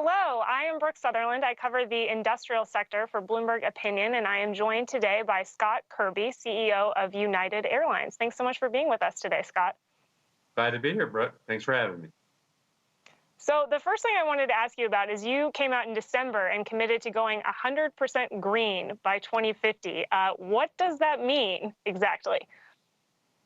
Hello, I am Brooke Sutherland. I cover the industrial sector for Bloomberg Opinion, and I am joined today by Scott Kirby, CEO of United Airlines. Thanks so much for being with us today, Scott. Glad to be here, Brooke. Thanks for having me. So the first thing I wanted to ask you about is you came out in December and committed to going 100% green by 2050. What does that mean exactly?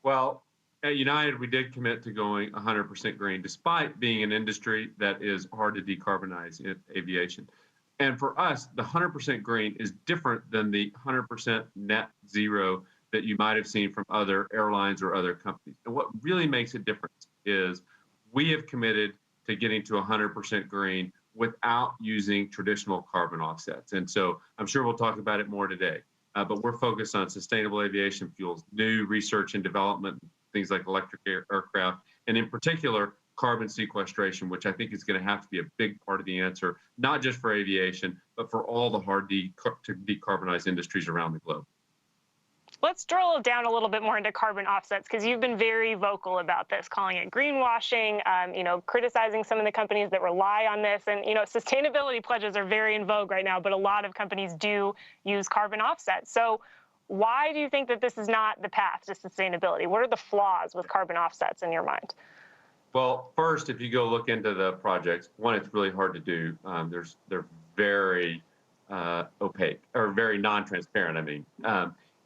Well, at United, we did commit to going 100% green, despite being an industry that is hard to decarbonize in aviation. And for us, the 100% green is different than the 100% net zero that you might have seen from other airlines or other companies. And what really makes a difference is we have committed to getting to 100% green without using traditional carbon offsets. And so I'm sure we'll talk about it more today. But we're focused on sustainable aviation fuels, new research and development, things like electric aircraft, and in particular, carbon sequestration, which I think is going to have to be a big part of the answer, not just for aviation, but for all the hard to decarbonize industries around the globe. Let's drill down a little bit more into carbon offsets, because you've been very vocal about this, calling it greenwashing, criticizing some of the companies that rely on this. And, sustainability pledges are very in vogue right now, but a lot of companies do use carbon offsets. So why do you think that this is not the path to sustainability? What are the flaws with carbon offsets in your mind? Well, first, if you go look into the projects, one, it's really hard to do. They're very opaque, or very non-transparent,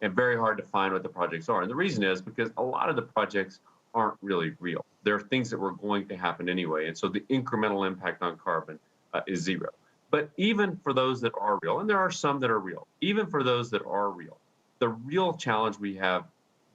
and very hard to find what the projects are. And the reason is because a lot of the projects aren't really real. There are things that were going to happen anyway. And so the incremental impact on carbon is zero. But even for those that are real, and there are some that are real, even for those that are real, the real challenge we have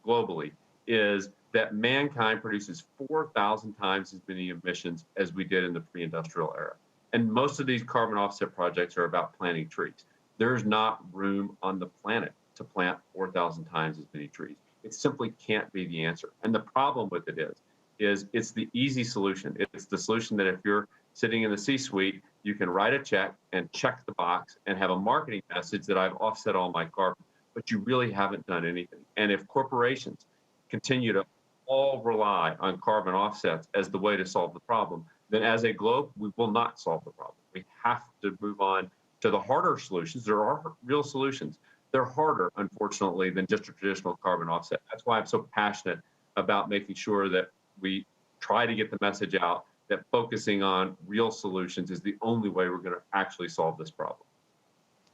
globally is that mankind produces 4,000 times as many emissions as we did in the pre-industrial era. And most of these carbon offset projects are about planting trees. There's not room on the planet to plant 4,000 times as many trees. It simply can't be the answer. And the problem with it is it's the easy solution. It's the solution that if you're sitting in the C-suite, you can write a check and check the box and have a marketing message that I've offset all my carbon, but you really haven't done anything. And if corporations continue to all rely on carbon offsets as the way to solve the problem, then as a globe, we will not solve the problem. We have to move on to the harder solutions. There are real solutions. They're harder, unfortunately, than just a traditional carbon offset. That's why I'm so passionate about making sure that we try to get the message out that focusing on real solutions is the only way we're going to actually solve this problem.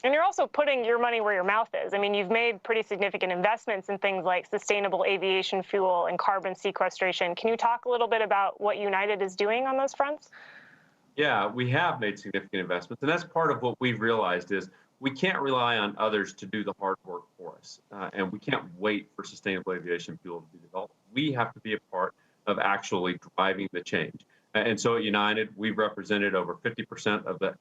And you're also putting your money where your mouth is. You've made pretty significant investments in things like sustainable aviation fuel and carbon sequestration. Can you talk a little bit about what United is doing on those fronts? Yeah, we have made significant investments, and that's part of what we've realized is we can't rely on others to do the hard work for us, and we can't wait for sustainable aviation fuel to be developed. We have to be a part of actually driving the change. And so at United, we've represented over 50% of the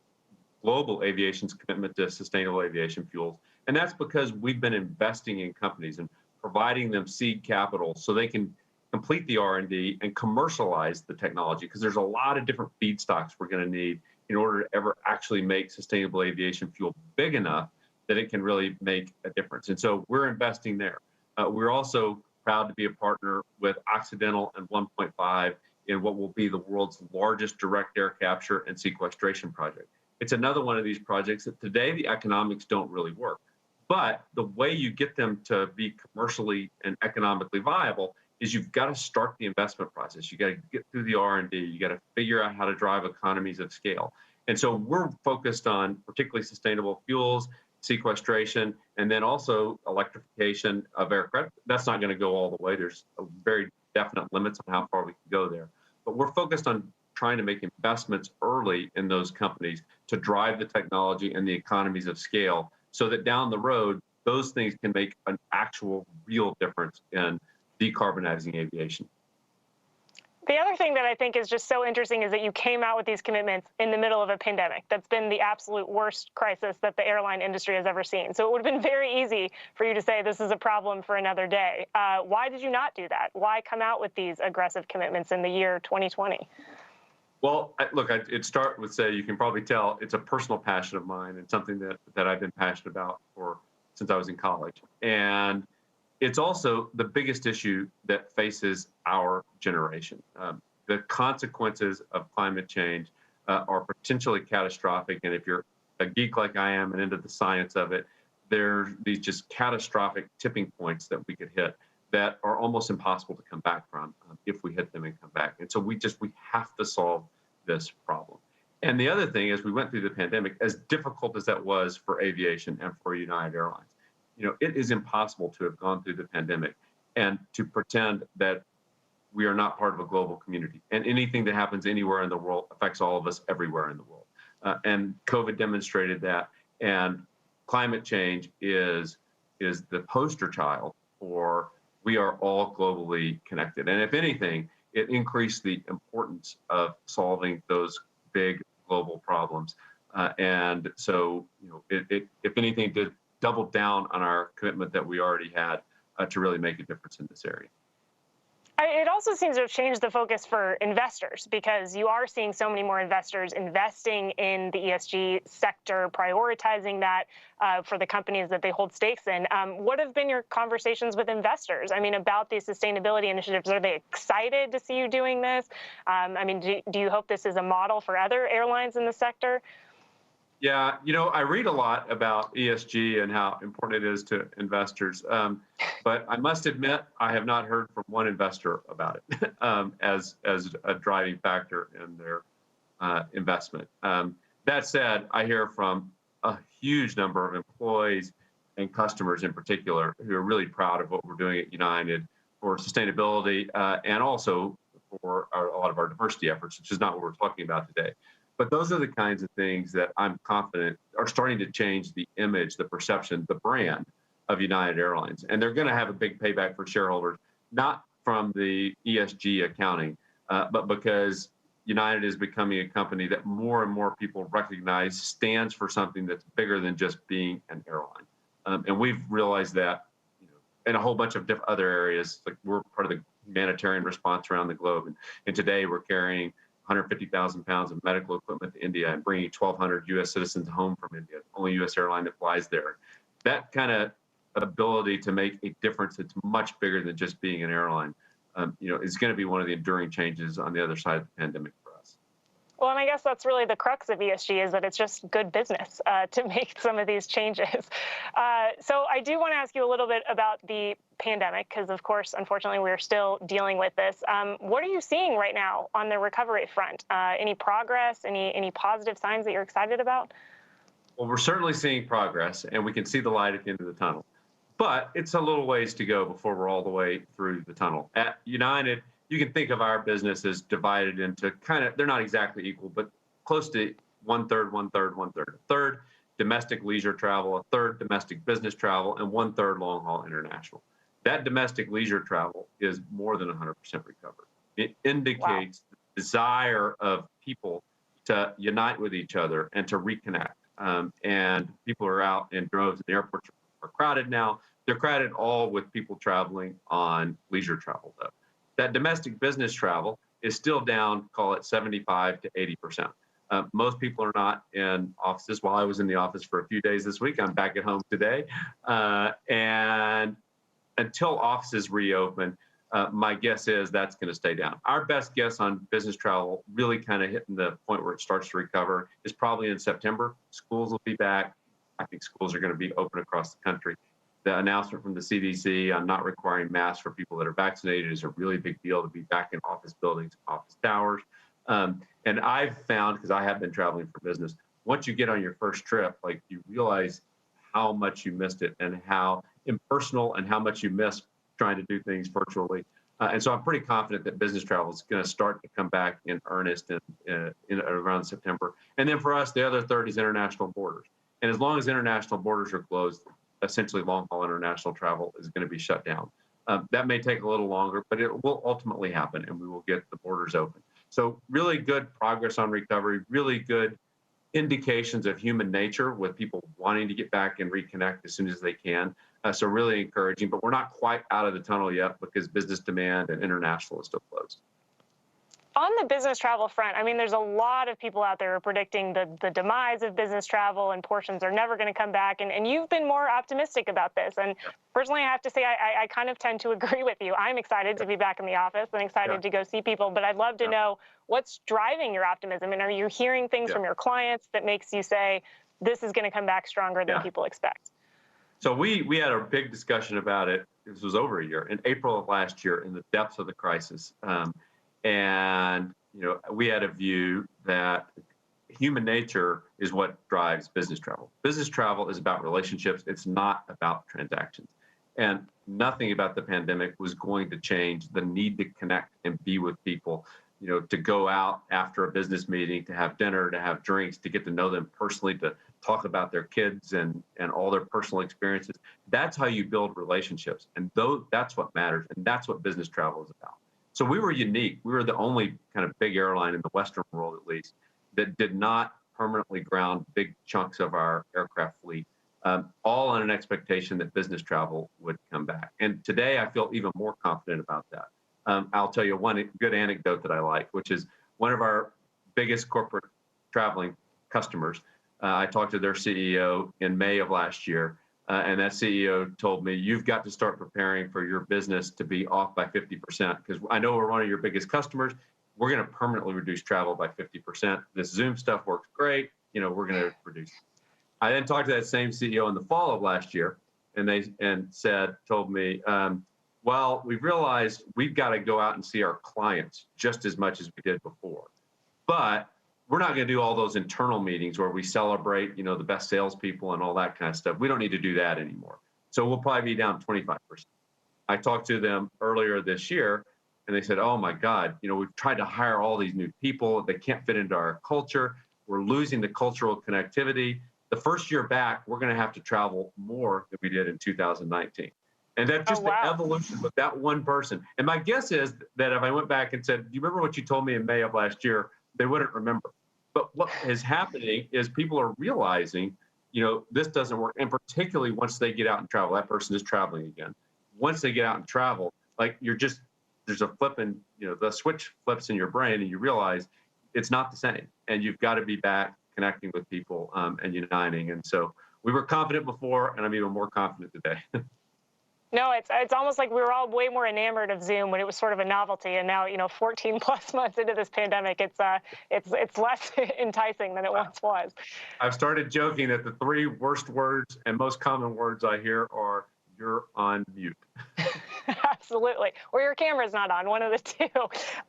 global aviation's commitment to sustainable aviation fuels. And that's because we've been investing in companies and providing them seed capital so they can complete the R&D and commercialize the technology, because there's a lot of different feedstocks we're going to need in order to ever actually make sustainable aviation fuel big enough that it can really make a difference. And so we're investing there. We're also proud to be a partner with Occidental and 1.5 in what will be the world's largest direct air capture and sequestration project. It's another one of these projects that today the economics don't really work. But the way you get them to be commercially and economically viable is you've got to start the investment process. You got to get through the R&D. You got to figure out how to drive economies of scale. And so we're focused on particularly sustainable fuels, sequestration, and then also electrification of aircraft. That's not going to go all the way. There's a very definite limits on how far we can go there. But we're focused on trying to make investments early in those companies to drive the technology and the economies of scale so that down the road, those things can make an actual real difference in decarbonizing aviation. The other thing that I think is just so interesting is that you came out with these commitments in the middle of a pandemic. That's been the absolute worst crisis that the airline industry has ever seen. So it would have been very easy for you to say this is a problem for another day. Why did you not do that? Why come out with these aggressive commitments in the year 2020? Well, look, it start with say, you can probably tell it's a personal passion of mine and something that I've been passionate about since I was in college. And it's also the biggest issue that faces our generation. The consequences of climate change are potentially catastrophic. And if you're a geek like I am and into the science of it, there's these just catastrophic tipping points that we could hit that are almost impossible to come back from if we hit them and come back. And so we have to solve this problem. And the other thing is we went through the pandemic, as difficult as that was for aviation and for United Airlines. It is impossible to have gone through the pandemic and to pretend that we are not part of a global community. And anything that happens anywhere in the world affects all of us everywhere in the world. And COVID demonstrated that. And climate change is the poster child for we are all globally connected. And if anything, it increased the importance of solving those big global problems. And so, it if anything, did double down on our commitment that we already had to really make a difference in this area. It also seems to have changed the focus for investors, because you are seeing so many more investors investing in the ESG sector, prioritizing that for the companies that they hold stakes in. What have been your conversations with investors? I mean, about these sustainability initiatives? Are they excited to see you doing this? I mean, do you hope this is a model for other airlines in the sector? Yeah, I read a lot about ESG and how important it is to investors. But I must admit, I have not heard from one investor about it as a driving factor in their investment. That said, I hear from a huge number of employees and customers in particular who are really proud of what we're doing at United for sustainability and also for a lot of our diversity efforts, which is not what we're talking about today. But those are the kinds of things that I'm confident are starting to change the image, the perception, the brand of United Airlines. And they're going to have a big payback for shareholders, not from the ESG accounting, but because United is becoming a company that more and more people recognize stands for something that's bigger than just being an airline. And we've realized that in a whole bunch of other areas. Like, we're part of the humanitarian response around the globe. And today we're carrying 150,000 pounds of medical equipment to India and bringing 1,200 U.S. citizens home from India, the only U.S. airline that flies there. That kind of ability to make a difference that's much bigger than just being an airline, is going to be one of the enduring changes on the other side of the pandemic for us. Well, and I guess that's really the crux of ESG, is that it's just good business to make some of these changes. So I do want to ask you a little bit about the pandemic, because, of course, unfortunately, we're still dealing with this. What are you seeing right now on the recovery front? Any progress, any positive signs that you're excited about? Well, we're certainly seeing progress, and we can see the light at the end of the tunnel. But it's a little ways to go before we're all the way through the tunnel. At United, you can think of our business as divided into they're not exactly equal, but close to 1/3, 1/3, 1/3. A third domestic leisure travel, a third domestic business travel, and 1/3 long-haul international. That domestic leisure travel is more than 100% recovered. It indicates the desire of people to unite with each other and to reconnect. And people are out in droves. The airports are crowded now. They're crowded all with people traveling on leisure travel, though. That domestic business travel is still down, call it 75 to 80%. Most people are not in offices. While I was in the office for a few days this week, I'm back at home today. And until offices reopen, my guess is that's going to stay down. Our best guess on business travel really kind of hitting the point where it starts to recover is probably in September. Schools will be back. I think schools are going to be open across the country. The announcement from the CDC on not requiring masks for people that are vaccinated is a really big deal to be back in office buildings, office towers. And I've found, because I have been traveling for business, once you get on your first trip, like, you realize how much you missed it and how impersonal and how much you miss trying to do things virtually. And so I'm pretty confident that business travel is going to start to come back in earnest in around September. And then for us, the other third is international borders. And as long as international borders are closed, essentially long-haul international travel is going to be shut down. That may take a little longer, but it will ultimately happen, and we will get the borders open. So really good progress on recovery, really good indications of human nature with people wanting to get back and reconnect as soon as they can. So really encouraging, but we're not quite out of the tunnel yet because business demand and international is still closed. On the business travel front, I mean, there's a lot of people out there who are predicting the demise of business travel and portions are never going to come back. And you've been more optimistic about this. And personally, I have to say, I kind of tend to agree with you. I'm excited to be back in the office and excited to go see people. But I'd love to know what's driving your optimism. And are you hearing things from your clients that makes you say, this is going to come back stronger than people expect? So we had a big discussion about it. This was over a year, in April of last year, in the depths of the crisis. And we had a view that human nature is what drives business travel. Business travel is about relationships. It's not about transactions. And nothing about the pandemic was going to change the need to connect and be with people, to go out after a business meeting, to have dinner, to have drinks, to get to know them personally, to talk about their kids and all their personal experiences. That's how you build relationships. And that's what matters. And that's what business travel is about. So we were unique. We were the only kind of big airline in the Western world, at least, that did not permanently ground big chunks of our aircraft fleet, all on an expectation that business travel would come back. And today I feel even more confident about that. I'll tell you one good anecdote that I like, which is one of our biggest corporate traveling customers. I talked to their CEO in May of last year. And that CEO told me, you've got to start preparing for your business to be off by 50%, because I know we're one of your biggest customers. We're going to permanently reduce travel by 50%. This Zoom stuff works great. We're going to reduce. I then talked to that same CEO in the fall of last year, and told me, well, we've realized we've got to go out and see our clients just as much as we did before. But we're not going to do all those internal meetings where we celebrate, the best salespeople and all that kind of stuff. We don't need to do that anymore. So we'll probably be down 25%. I talked to them earlier this year, and they said, oh my God, we've tried to hire all these new people. They can't fit into our culture. We're losing the cultural connectivity. The first year back, we're going to have to travel more than we did in 2019. And that's just the evolution with that one person. And my guess is that if I went back and said, do you remember what you told me in May of last year? They wouldn't remember. But what is happening is people are realizing, this doesn't work. And particularly once they get out and travel, that person is traveling again. Once they get out and travel, like there's a flip and, the switch flips in your brain and you realize it's not the same. And you've got to be back connecting with people and uniting. And so we were confident before, and I'm even more confident today. No, it's almost like we were all way more enamored of Zoom when it was sort of a novelty, and now 14 plus months into this pandemic, it's less enticing than it once was. I've started joking that the three worst words and most common words I hear are "you're on mute." Absolutely, or your camera's not on, one of the two.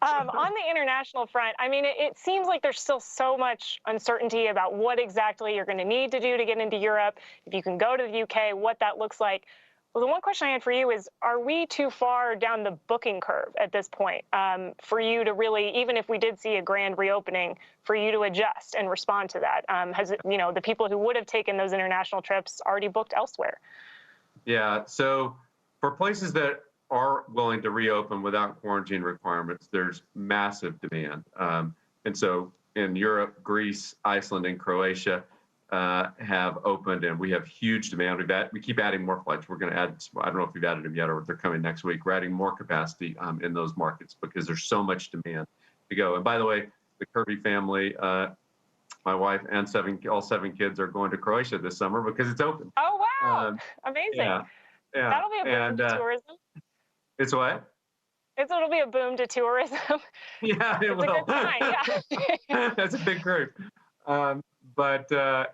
On the international front, I mean, it seems like there's still so much uncertainty about what exactly you're going to need to do to get into Europe. If you can go to the UK, what that looks like. Well, the one question I had for you is, are we too far down the booking curve at this point for you to really, even if we did see a grand reopening, for you to adjust and respond to that? Has it, the people who would have taken those international trips already booked elsewhere? Yeah, so for places that are willing to reopen without quarantine requirements, there's massive demand. And so in Europe, Greece, Iceland, and Croatia have opened, and we have huge demand. We keep adding more flights. We're going to add, I don't know if we've added them yet or if they're coming next week. We're adding more capacity in those markets because there's so much demand to go. And by the way, the Kirby family, my wife and all seven kids are going to Croatia this summer because it's open. Oh, wow. Amazing. Yeah. That'll be a boom to tourism. It's what? It'll be a boom to tourism. Yeah, it will. A good sign, yeah. That's a big group. But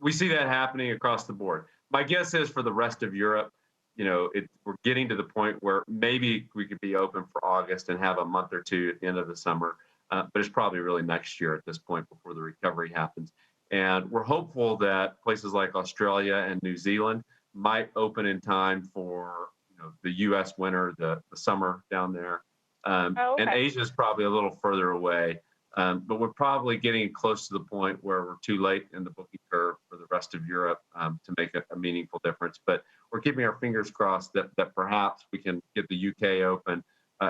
we see that happening across the board. My guess is for the rest of Europe, we're getting to the point where maybe we could be open for August and have a month or two at the end of the summer. But it's probably really next year at this point before the recovery happens. And we're hopeful that places like Australia and New Zealand might open in time for the U.S. winter, the summer down there. Okay. And Asia is probably a little further away. But we're probably getting close to the point where we're too late in the booking curve for the rest of Europe to make a meaningful difference. But we're keeping our fingers crossed that perhaps we can get the UK open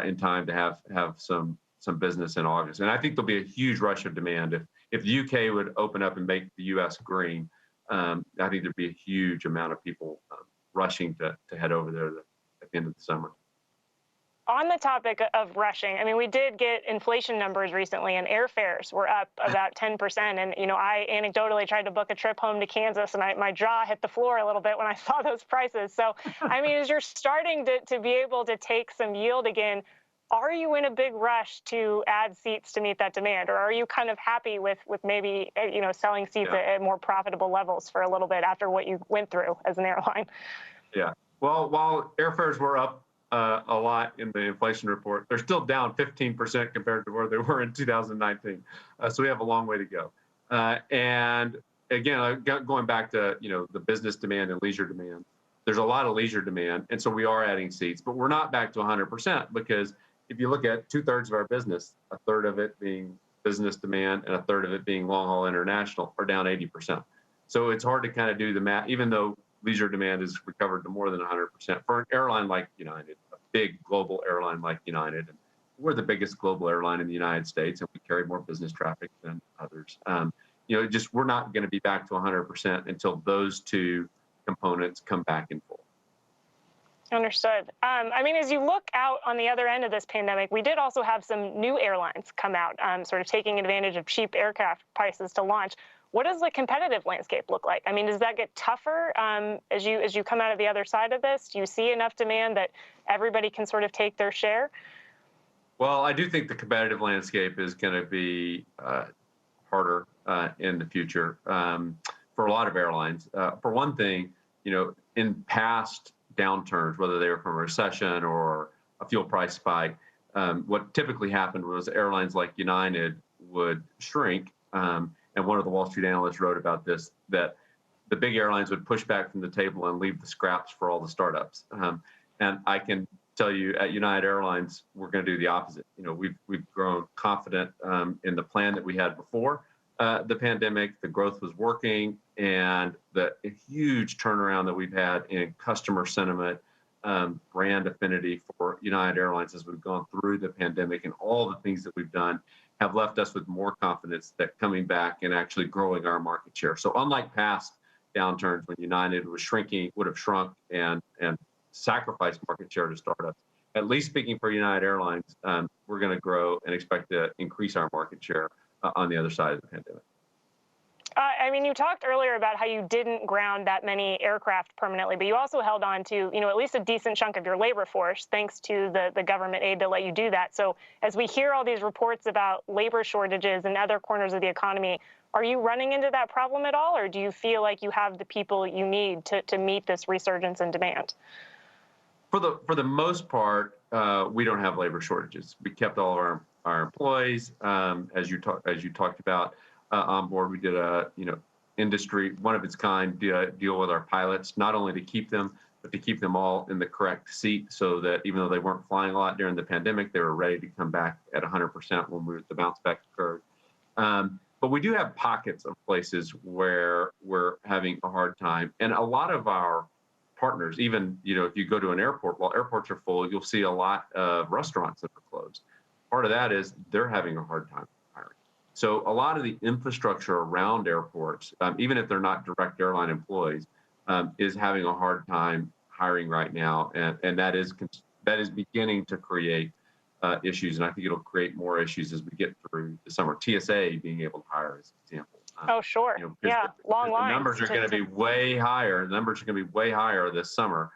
in time to have some business in August. And I think there'll be a huge rush of demand. If the UK would open up and make the US green, I think there'd be a huge amount of people rushing to head over there at the end of the summer. On the topic of rushing, I mean, we did get inflation numbers recently, and airfares were up about 10%. And, I anecdotally tried to book a trip home to Kansas, and my jaw hit the floor a little bit when I saw those prices. So, I mean, as you're starting to be able to take some yield again, are you in a big rush to add seats to meet that demand? Or are you kind of happy with maybe, selling seats at more profitable levels for a little bit after what you went through as an airline? Yeah. Well, while airfares were up a lot in the inflation report, they're still down 15% compared to where they were in 2019. So we have a long way to go. And again, going back to the business demand and leisure demand, there's a lot of leisure demand, and so we are adding seats, but we're not back to 100% because if you look at 2/3 of our business, a third of it being business demand and a third of it being long haul international, are down 80%. So it's hard to kind of do the math, even though leisure demand has recovered to more than 100% for an airline like United, a big global airline like United. And we're the biggest global airline in the United States, and we carry more business traffic than others. We're not going to be back to 100% until those two components come back in full. Understood. I mean, as you look out on the other end of this pandemic, we did also have some new airlines come out, sort of taking advantage of cheap aircraft prices to launch. What does the competitive landscape look like? I mean, does that get tougher as you come out of the other side of this? Do you see enough demand that everybody can sort of take their share? Well, I do think the competitive landscape is going to be harder in the future for a lot of airlines. For one thing, in past downturns, whether they were from a recession or a fuel price spike, what typically happened was airlines like United would shrink. And one of the Wall Street analysts wrote about this, that the big airlines would push back from the table and leave the scraps for all the startups. And I can tell you at United Airlines, we're going to do the opposite. We've grown confident in the plan that we had before the pandemic. The growth was working, and the huge turnaround that we've had in customer sentiment, brand affinity for United Airlines as we've gone through the pandemic, and all the things that we've done have left us with more confidence that coming back and actually growing our market share. So unlike past downturns when United was shrinking, would have shrunk and sacrificed market share to startups, at least speaking for United Airlines, we're going to grow and expect to increase our market share on the other side of the pandemic. I mean, you talked earlier about how you didn't ground that many aircraft permanently, but you also held on to, at least a decent chunk of your labor force, thanks to the government aid to let you do that. So as we hear all these reports about labor shortages in other corners of the economy, are you running into that problem at all, or do you feel like you have the people you need to meet this resurgence in demand? For the most part, we don't have labor shortages. We kept all of our employees, as you talked about. On board, we did a industry one of its kind deal with our pilots, not only to keep them, but to keep them all in the correct seat, so that even though they weren't flying a lot during the pandemic, they were ready to come back at 100% when the bounce back occurred. But we do have pockets of places where we're having a hard time, and a lot of our partners, even if you go to an airport, while airports are full, you'll see a lot of restaurants that are closed. Part of that is they're having a hard time. So a lot of the infrastructure around airports, even if they're not direct airline employees, is having a hard time hiring right now, and that is beginning to create issues. And I think it'll create more issues as we get through the summer. TSA being able to hire, as an example. Oh, sure. Yeah, long lines. The numbers are going to be way higher. The numbers are going to be way higher this summer.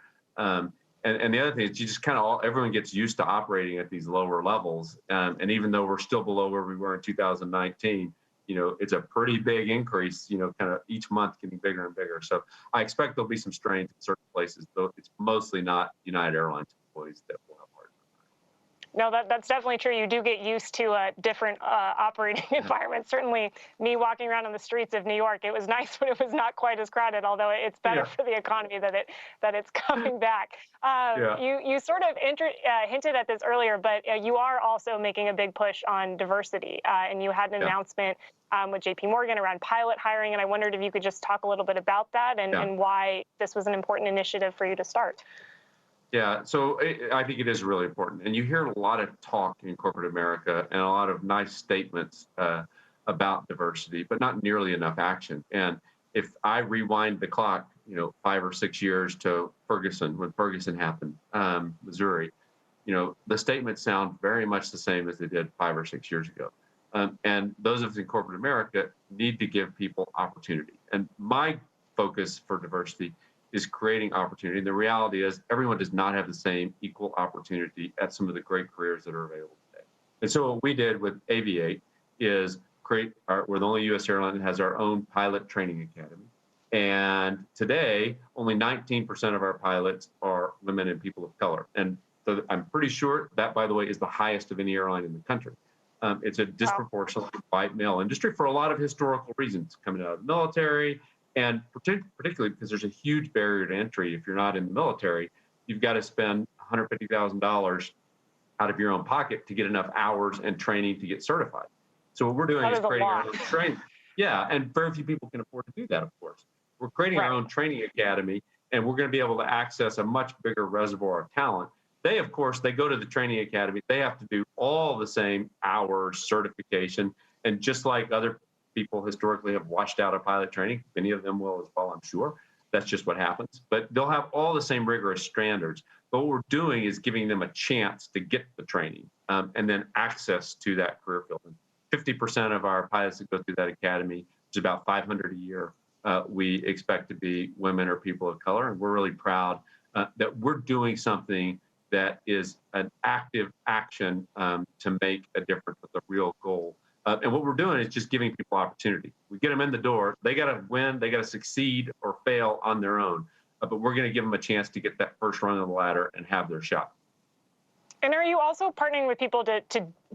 And the other thing is you just everyone gets used to operating at these lower levels. And even though we're still below where we were in 2019, it's a pretty big increase, kind of each month getting bigger and bigger. So I expect there'll be some strains in certain places, though it's mostly not United Airlines employees that will have hard time. No, that's definitely true. You do get used to different operating environments. Certainly, me walking around on the streets of New York, it was nice when it was not quite as crowded. Although it's better for the economy that it's coming back. You sort of hinted at this earlier, but you are also making a big push on diversity, and you had an announcement with JP Morgan around pilot hiring, and I wondered if you could just talk a little bit about that and why this was an important initiative for you to start. Yeah, so I think it is really important. And you hear a lot of talk in corporate America and a lot of nice statements about diversity, but not nearly enough action. And if I rewind the clock, 5 or 6 years to Ferguson, when Ferguson happened, Missouri, the statements sound very much the same as they did 5 or 6 years ago. And those of us in corporate America need to give people opportunity. And my focus for diversity is creating opportunity. And the reality is everyone does not have the same equal opportunity at some of the great careers that are available today. And so what we did with Aviate is we're the only U.S. airline that has our own pilot training academy. And today, only 19% of our pilots are women and people of color. And so I'm pretty sure that, by the way, is the highest of any airline in the country. It's a disproportionately white male industry for a lot of historical reasons, coming out of the military, and particularly because there's a huge barrier to entry. If you're not in the military, you've got to spend $150,000 out of your own pocket to get enough hours and training to get certified. So what we're doing is creating our own training. Yeah, and very few people can afford to do that, of course. We're creating our own training academy, and we're going to be able to access a much bigger reservoir of talent. They, of course, they go to the training academy. They have to do all the same hours, certification, and just like other people historically have washed out of pilot training, many of them will as well, I'm sure. That's just what happens. But they'll have all the same rigorous standards. But what we're doing is giving them a chance to get the training and then access to that career field. And 50% of our pilots that go through that academy, which is about 500 a year, we expect to be women or people of color. And we're really proud that we're doing something that is an active action to make a difference with a real goal. And what we're doing is just giving people opportunity. We get them in the door. They got to win. They got to succeed or fail on their own. But we're going to give them a chance to get that first rung of the ladder and have their shot. And are you also partnering with people to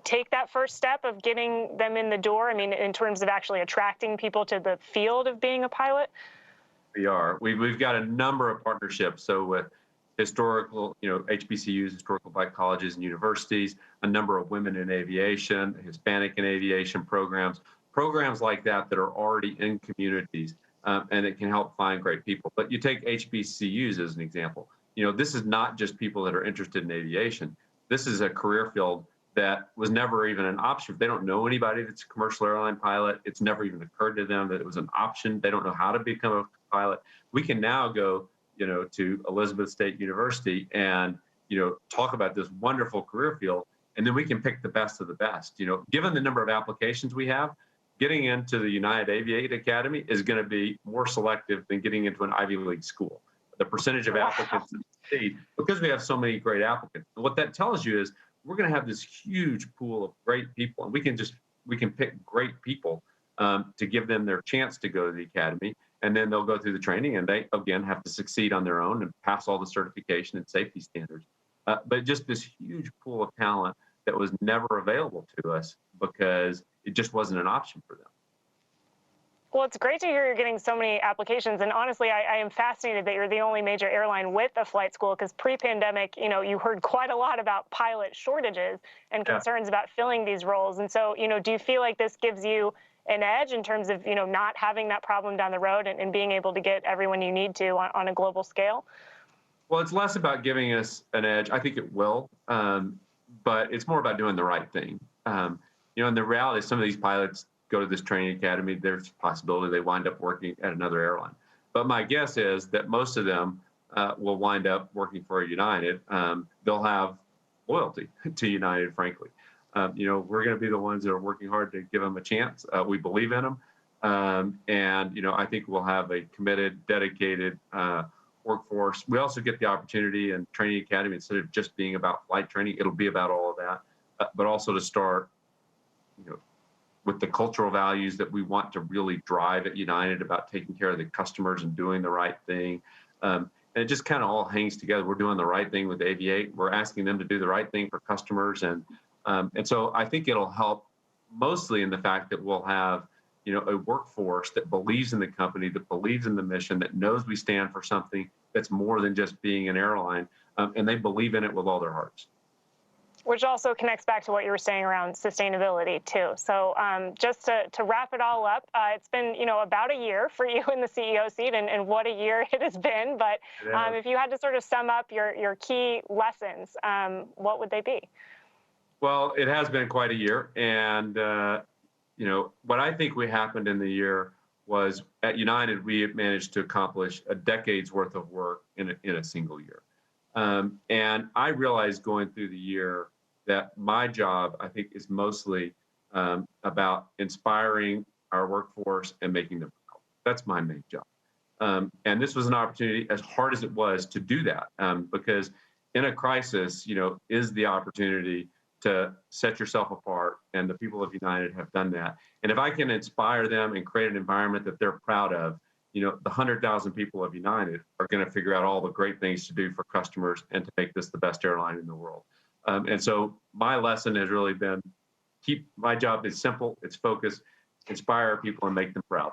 take that first step of getting them in the door? I mean, in terms of actually attracting people to the field of being a pilot? We are. We've got a number of partnerships. So with historical, HBCUs, historical black colleges and universities, a number of women in aviation, Hispanic in aviation programs like that that are already in communities, and it can help find great people. But you take HBCUs as an example. This is not just people that are interested in aviation. This is a career field that was never even an option. They don't know anybody that's a commercial airline pilot. It's never even occurred to them that it was an option. They don't know how to become a pilot. We can now go to Elizabeth State University and, talk about this wonderful career field, and then we can pick the best of the best. Given the number of applications we have, getting into the United Aviate Academy is going to be more selective than getting into an Ivy League school. The percentage of applicants that succeed, because we have so many great applicants. And what that tells you is we're going to have this huge pool of great people, and we can pick great people to give them their chance to go to the academy. And then they'll go through the training, and they, again, have to succeed on their own and pass all the certification and safety standards. But just this huge pool of talent that was never available to us because it just wasn't an option for them. Well, it's great to hear you're getting so many applications. And honestly, I am fascinated that you're the only major airline with a flight school, because pre-pandemic, you heard quite a lot about pilot shortages and concerns about filling these roles. And so, do you feel like this gives you an edge in terms of, not having that problem down the road and being able to get everyone you need to on a global scale? Well, it's less about giving us an edge. I think it will, but it's more about doing the right thing. And the reality is some of these pilots go to this training academy, there's a possibility they wind up working at another airline. But my guess is that most of them will wind up working for United. They'll have loyalty to United, frankly. We're going to be the ones that are working hard to give them a chance. We believe in them. And, I think we'll have a committed, dedicated workforce. We also get the opportunity in training academy, instead of just being about flight training, it'll be about all of that, but also to start, with the cultural values that we want to really drive at United about taking care of the customers and doing the right thing. And it just kind of all hangs together. We're doing the right thing with Aviate. We're asking them to do the right thing for customers. And so I think it'll help mostly in the fact that we'll have, a workforce that believes in the company, that believes in the mission, that knows we stand for something that's more than just being an airline. And they believe in it with all their hearts. Which also connects back to what you were saying around sustainability, too. So just to wrap it all up, it's been, about a year for you in the CEO seat, and what a year it has been. But if you had to sort of sum up your key lessons, what would they be? Well, it has been quite a year. And, what I think happened in the year was at United, we managed to accomplish a decade's worth of work in a single year. And I realized going through the year that my job, I think, is mostly about inspiring our workforce and making them proud. That's my main job. And this was an opportunity, as hard as it was, to do that, because in a crisis, is the opportunity to set yourself apart, and the people of United have done that. And if I can inspire them and create an environment that they're proud of, the 100,000 people of United are going to figure out all the great things to do for customers and to make this the best airline in the world. And so my lesson has really been my job is simple, it's focused, inspire people and make them proud.